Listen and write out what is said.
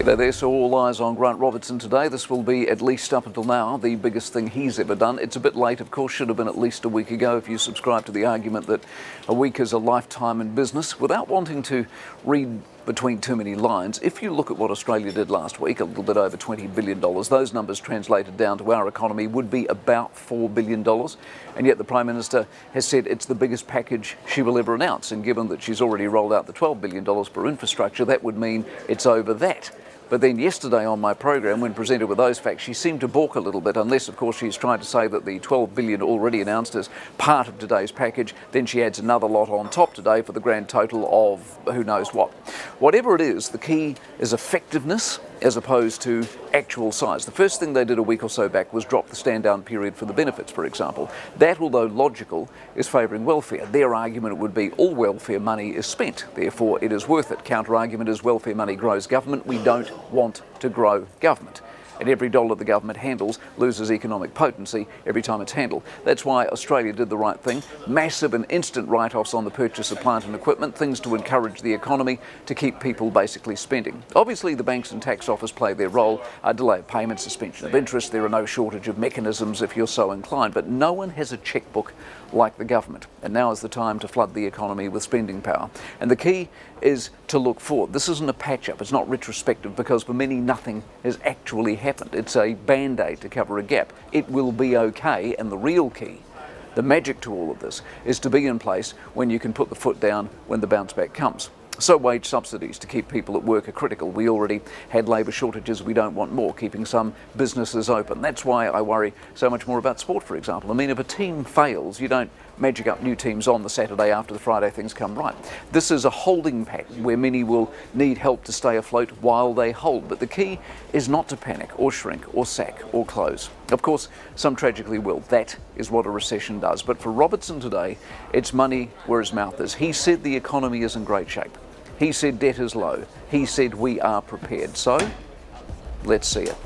G'day there, so all eyes on Grant Robertson today. This will be, at least up until now, the biggest thing he's ever done. It's a bit late, of course, should have been at least a week ago if you subscribe to the argument that a week is a lifetime in business. Without wanting to read between too many lines, if you look at what Australia did last week, a little bit over $20 billion, those numbers translated down to our economy would be about $4 billion. And yet the Prime Minister has said it's the biggest package she will ever announce. And given that she's already rolled out the $12 billion for infrastructure, that would mean it's over that. But then yesterday on my program, when presented with those facts, she seemed to balk a little bit, unless, of course, she's trying to say that the $12 billion already announced as part of today's package, then she adds another lot on top today for the grand total of who knows what. Whatever it is, the key is effectiveness as opposed to actual size. The first thing they did a week or so back was drop the stand-down period for the benefits, for example. That, although logical, is favouring welfare. Their argument would be all welfare money is spent, therefore it is worth it. Counter-argument is welfare money grows government. We don't want to grow government. And every dollar the government handles loses economic potency every time it's handled. That's why Australia did the right thing. Massive and instant write-offs on the purchase of plant and equipment, things to encourage the economy, to keep people basically spending. Obviously, the banks and tax office play their role. Delay of payment, suspension of interest. There are no shortage of mechanisms if you're so inclined. But no one has a chequebook like the government. And now is the time to flood the economy with spending power. And the key is to look forward. This isn't a patch-up. It's not retrospective, because for many nothing has actually happened. It's a band-aid to cover a gap. It will be okay, and the real key, the magic to all of this, is to be in place when you can put the foot down when the bounce back comes. So wage subsidies to keep people at work are critical. We already had labour shortages, we don't want more, keeping some businesses open. That's why I worry so much more about sport, for example. I mean, if a team fails, you don't magic up new teams on the Saturday after the Friday things come right. This is a holding pattern where many will need help to stay afloat while they hold. But the key is not to panic or shrink or sack or close. Of course, some tragically will. That is what a recession does. But for Robertson today, it's money where his mouth is. He said the economy is in great shape. He said debt is low. He said we are prepared. So, let's see it.